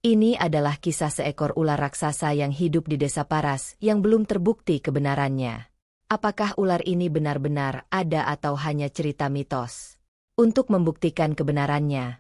Ini adalah kisah seekor ular raksasa yang hidup di desa Paras yang belum terbukti kebenarannya. Apakah ular ini benar-benar ada atau hanya cerita mitos? Untuk membuktikan kebenarannya,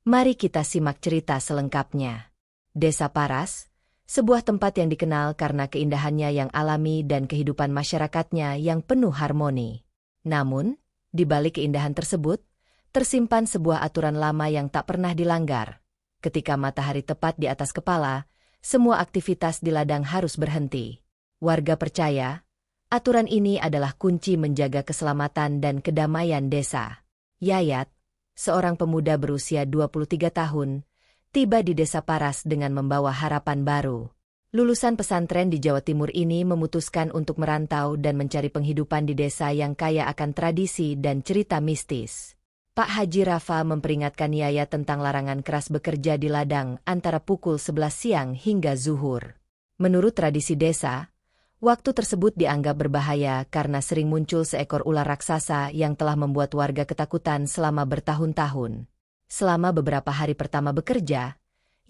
mari kita simak cerita selengkapnya. Desa Paras, sebuah tempat yang dikenal karena keindahannya yang alami dan kehidupan masyarakatnya yang penuh harmoni. Namun, di balik keindahan tersebut, tersimpan sebuah aturan lama yang tak pernah dilanggar. Ketika matahari tepat di atas kepala, semua aktivitas di ladang harus berhenti. Warga percaya, aturan ini adalah kunci menjaga keselamatan dan kedamaian desa. Yayat, seorang pemuda berusia 23 tahun, tiba di desa Paras dengan membawa harapan baru. Lulusan pesantren di Jawa Timur ini memutuskan untuk merantau dan mencari penghidupan di desa yang kaya akan tradisi dan cerita mistis. Pak Haji Rafa memperingatkan Yayat tentang larangan keras bekerja di ladang antara pukul 11 siang hingga zuhur. Menurut tradisi desa, waktu tersebut dianggap berbahaya karena sering muncul seekor ular raksasa yang telah membuat warga ketakutan selama bertahun-tahun. Selama beberapa hari pertama bekerja,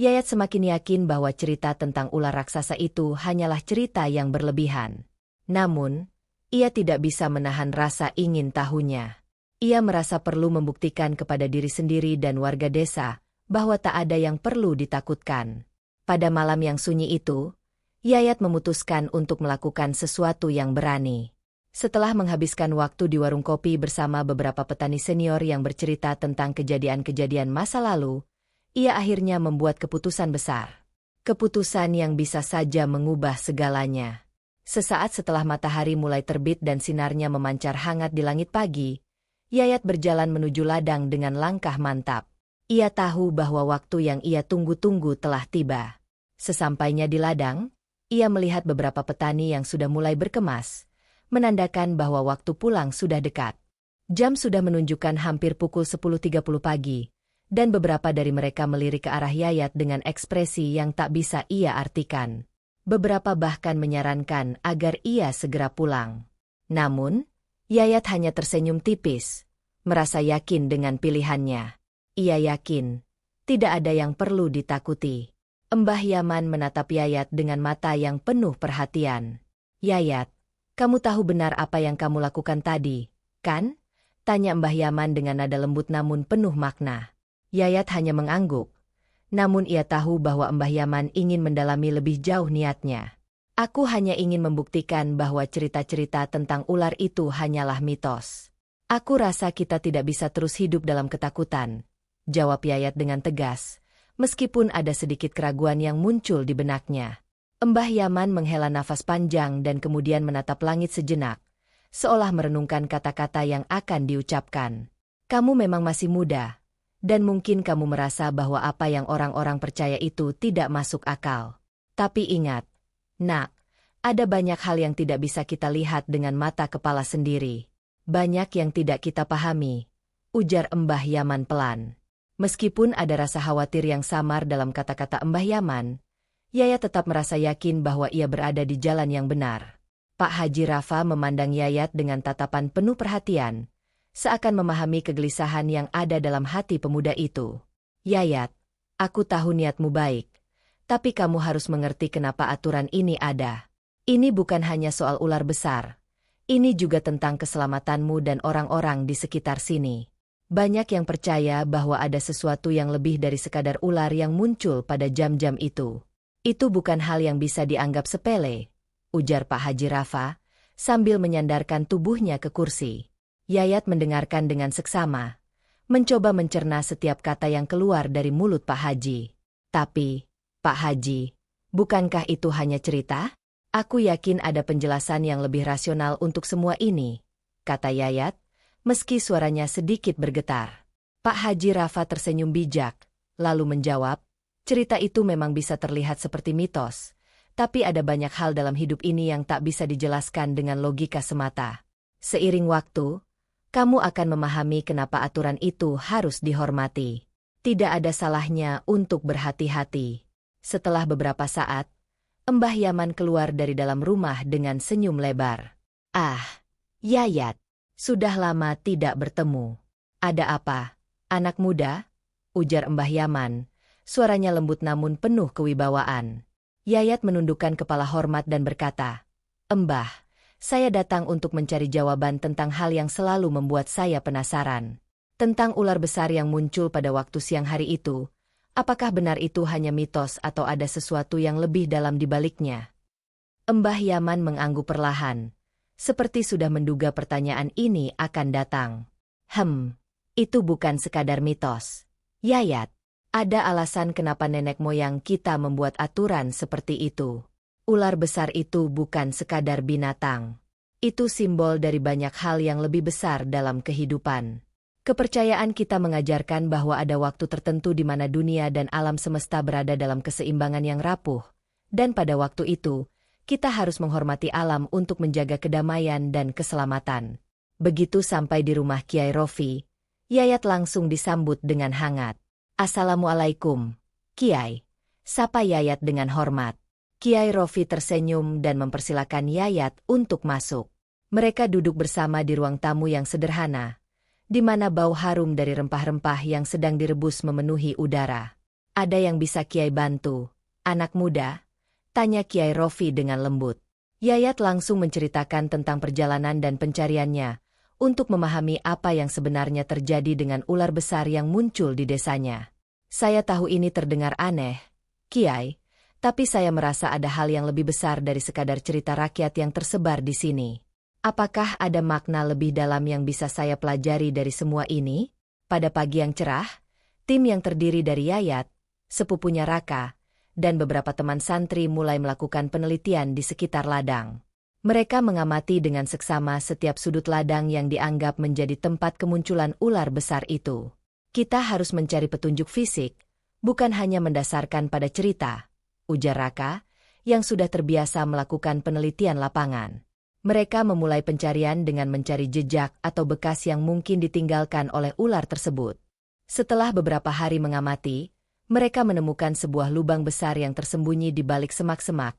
Yayat semakin yakin bahwa cerita tentang ular raksasa itu hanyalah cerita yang berlebihan. Namun, ia tidak bisa menahan rasa ingin tahunya. Ia merasa perlu membuktikan kepada diri sendiri dan warga desa bahwa tak ada yang perlu ditakutkan. Pada malam yang sunyi itu, Yayat memutuskan untuk melakukan sesuatu yang berani. Setelah menghabiskan waktu di warung kopi bersama beberapa petani senior yang bercerita tentang kejadian-kejadian masa lalu, ia akhirnya membuat keputusan besar. Keputusan yang bisa saja mengubah segalanya. Sesaat setelah matahari mulai terbit dan sinarnya memancar hangat di langit pagi, Yayat berjalan menuju ladang dengan langkah mantap. Ia tahu bahwa waktu yang ia tunggu-tunggu telah tiba. Sesampainya di ladang, ia melihat beberapa petani yang sudah mulai berkemas, menandakan bahwa waktu pulang sudah dekat. Jam sudah menunjukkan hampir pukul 10.30 pagi, dan beberapa dari mereka melirik ke arah Yayat dengan ekspresi yang tak bisa ia artikan. Beberapa bahkan menyarankan agar ia segera pulang. Namun, Yayat hanya tersenyum tipis, merasa yakin dengan pilihannya. Ia yakin, tidak ada yang perlu ditakuti. Mbah Yaman menatap Yayat dengan mata yang penuh perhatian. "Yayat, kamu tahu benar apa yang kamu lakukan tadi, kan?" tanya Mbah Yaman dengan nada lembut namun penuh makna. Yayat hanya mengangguk. Namun ia tahu bahwa Mbah Yaman ingin mendalami lebih jauh niatnya. "Aku hanya ingin membuktikan bahwa cerita-cerita tentang ular itu hanyalah mitos. Aku rasa kita tidak bisa terus hidup dalam ketakutan," jawab Yayat dengan tegas, meskipun ada sedikit keraguan yang muncul di benaknya. Mbah Yaman menghela nafas panjang dan kemudian menatap langit sejenak, seolah merenungkan kata-kata yang akan diucapkan. "Kamu memang masih muda, dan mungkin kamu merasa bahwa apa yang orang-orang percaya itu tidak masuk akal. Tapi ingat, Nak, ada banyak hal yang tidak bisa kita lihat dengan mata kepala sendiri. Banyak yang tidak kita pahami," ujar Mbah Yaman pelan. Meskipun ada rasa khawatir yang samar dalam kata-kata Mbah Yaman, Yayat tetap merasa yakin bahwa ia berada di jalan yang benar. Pak Haji Rafa memandang Yayat dengan tatapan penuh perhatian, seakan memahami kegelisahan yang ada dalam hati pemuda itu. "Yayat, aku tahu niatmu baik. Tapi kamu harus mengerti kenapa aturan ini ada. Ini bukan hanya soal ular besar. Ini juga tentang keselamatanmu dan orang-orang di sekitar sini. Banyak yang percaya bahwa ada sesuatu yang lebih dari sekadar ular yang muncul pada jam-jam itu. Itu bukan hal yang bisa dianggap sepele," ujar Pak Haji Rafa, sambil menyandarkan tubuhnya ke kursi. Yayat mendengarkan dengan seksama, mencoba mencerna setiap kata yang keluar dari mulut Pak Haji. "Tapi, Pak Haji, bukankah itu hanya cerita? Aku yakin ada penjelasan yang lebih rasional untuk semua ini," kata Yayat, meski suaranya sedikit bergetar. Pak Haji Rafa tersenyum bijak, lalu menjawab, "Cerita itu memang bisa terlihat seperti mitos, tapi ada banyak hal dalam hidup ini yang tak bisa dijelaskan dengan logika semata. Seiring waktu, kamu akan memahami kenapa aturan itu harus dihormati. Tidak ada salahnya untuk berhati-hati." Setelah beberapa saat, Mbah Yaman keluar dari dalam rumah dengan senyum lebar. "Ah, Yayat, sudah lama tidak bertemu. Ada apa, anak muda?" ujar Mbah Yaman, Suaranya lembut namun penuh kewibawaan. Yayat menundukkan kepala hormat dan berkata, "Embah, saya datang untuk mencari jawaban tentang hal yang selalu membuat saya penasaran. Tentang ular besar yang muncul pada waktu siang hari itu, apakah benar itu hanya mitos atau ada sesuatu yang lebih dalam di baliknya?" Embah Yaman mengangguk perlahan, seperti sudah menduga pertanyaan ini akan datang. Itu bukan sekadar mitos. Yayat, ada alasan kenapa nenek moyang kita membuat aturan seperti itu. Ular besar itu bukan sekadar binatang. Itu simbol dari banyak hal yang lebih besar dalam kehidupan. Kepercayaan kita mengajarkan bahwa ada waktu tertentu di mana dunia dan alam semesta berada dalam keseimbangan yang rapuh. Dan pada waktu itu, kita harus menghormati alam untuk menjaga kedamaian dan keselamatan. Begitu sampai di rumah Kiai Rofi, Yayat langsung disambut dengan hangat. "Assalamualaikum, Kiai," sapa Yayat dengan hormat. Kiai Rofi tersenyum dan mempersilakan Yayat untuk masuk. Mereka duduk bersama di ruang tamu yang sederhana, di mana bau harum dari rempah-rempah yang sedang direbus memenuhi udara. "Ada yang bisa Kiai bantu, anak muda?" tanya Kiai Rofi dengan lembut. Yayat langsung menceritakan tentang perjalanan dan pencariannya, untuk memahami apa yang sebenarnya terjadi dengan ular besar yang muncul di desanya. "Saya tahu ini terdengar aneh, Kiai, tapi saya merasa ada hal yang lebih besar dari sekadar cerita rakyat yang tersebar di sini. Apakah ada makna lebih dalam yang bisa saya pelajari dari semua ini?" Pada pagi yang cerah, tim yang terdiri dari Yayat, sepupunya Raka, dan beberapa teman santri mulai melakukan penelitian di sekitar ladang. Mereka mengamati dengan seksama setiap sudut ladang yang dianggap menjadi tempat kemunculan ular besar itu. "Kita harus mencari petunjuk fisik, bukan hanya mendasarkan pada cerita," ujar Raka, yang sudah terbiasa melakukan penelitian lapangan. Mereka memulai pencarian dengan mencari jejak atau bekas yang mungkin ditinggalkan oleh ular tersebut. Setelah beberapa hari mengamati, mereka menemukan sebuah lubang besar yang tersembunyi di balik semak-semak,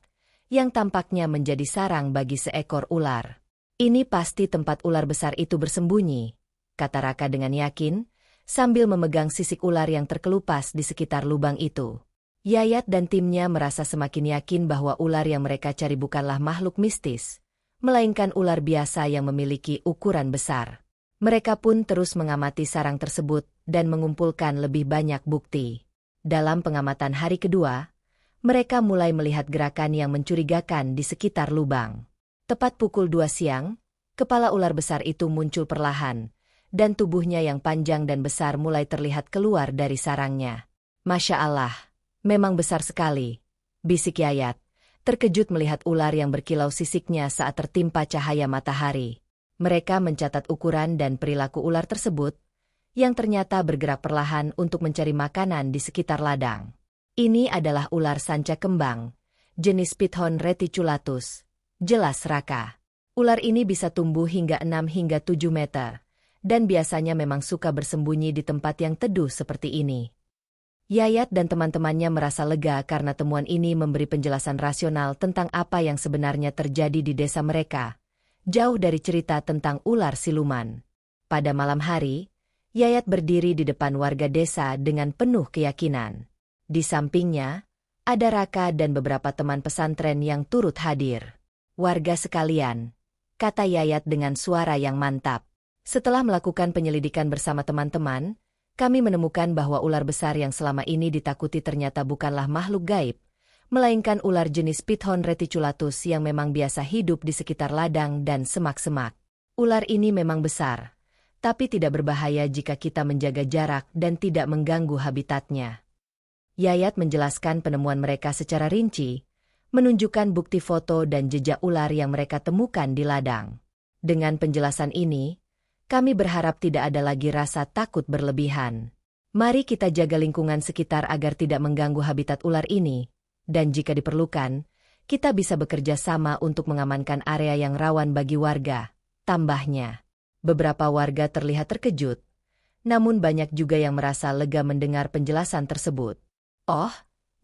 yang tampaknya menjadi sarang bagi seekor ular. "Ini pasti tempat ular besar itu bersembunyi," kata Raka dengan yakin, sambil memegang sisik ular yang terkelupas di sekitar lubang itu. Yayat dan timnya merasa semakin yakin bahwa ular yang mereka cari bukanlah makhluk mistis, melainkan ular biasa yang memiliki ukuran besar. Mereka pun terus mengamati sarang tersebut dan mengumpulkan lebih banyak bukti. Dalam pengamatan hari kedua, mereka mulai melihat gerakan yang mencurigakan di sekitar lubang. Tepat pukul 2 siang, kepala ular besar itu muncul perlahan, dan tubuhnya yang panjang dan besar mulai terlihat keluar dari sarangnya. "Masya Allah, memang besar sekali," bisik Yayat, terkejut melihat ular yang berkilau sisiknya saat tertimpa cahaya matahari. Mereka mencatat ukuran dan perilaku ular tersebut, yang ternyata bergerak perlahan untuk mencari makanan di sekitar ladang. "Ini adalah ular sanca kembang, jenis Python reticulatus," jelas Raka. "Ular ini bisa tumbuh hingga 6 hingga 7 meter, dan biasanya memang suka bersembunyi di tempat yang teduh seperti ini." Yayat dan teman-temannya merasa lega karena temuan ini memberi penjelasan rasional tentang apa yang sebenarnya terjadi di desa mereka, jauh dari cerita tentang ular siluman. Pada malam hari, Yayat berdiri di depan warga desa dengan penuh keyakinan. Di sampingnya, ada Raka dan beberapa teman pesantren yang turut hadir. "Warga sekalian," kata Yayat dengan suara yang mantap. "Setelah melakukan penyelidikan bersama teman-teman, kami menemukan bahwa ular besar yang selama ini ditakuti ternyata bukanlah makhluk gaib, melainkan ular jenis Python reticulatus yang memang biasa hidup di sekitar ladang dan semak-semak. Ular ini memang besar, tapi tidak berbahaya jika kita menjaga jarak dan tidak mengganggu habitatnya." Yayat menjelaskan penemuan mereka secara rinci, menunjukkan bukti foto dan jejak ular yang mereka temukan di ladang. Dengan penjelasan ini, kami berharap tidak ada lagi rasa takut berlebihan. Mari kita jaga lingkungan sekitar agar tidak mengganggu habitat ular ini, dan jika diperlukan, kita bisa bekerja sama untuk mengamankan area yang rawan bagi warga, tambahnya. Beberapa warga terlihat terkejut, namun banyak juga yang merasa lega mendengar penjelasan tersebut. "Oh,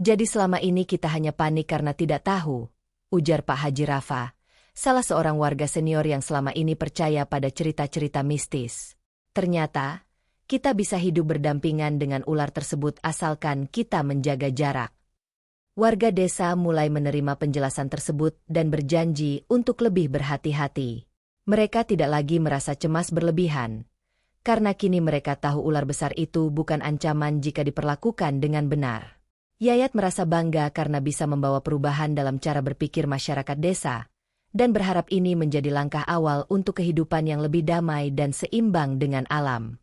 jadi selama ini kita hanya panik karena tidak tahu," ujar Pak Haji Rafa, salah seorang warga senior yang selama ini percaya pada cerita-cerita mistis. "Ternyata, Kita bisa hidup berdampingan dengan ular tersebut asalkan kita menjaga jarak. Warga desa mulai menerima penjelasan tersebut dan berjanji untuk lebih berhati-hati. Mereka tidak lagi merasa cemas berlebihan, karena kini mereka tahu ular besar itu bukan ancaman jika diperlakukan dengan benar. Yayat merasa bangga karena bisa membawa perubahan dalam cara berpikir masyarakat desa, dan berharap ini menjadi langkah awal untuk kehidupan yang lebih damai dan seimbang dengan alam.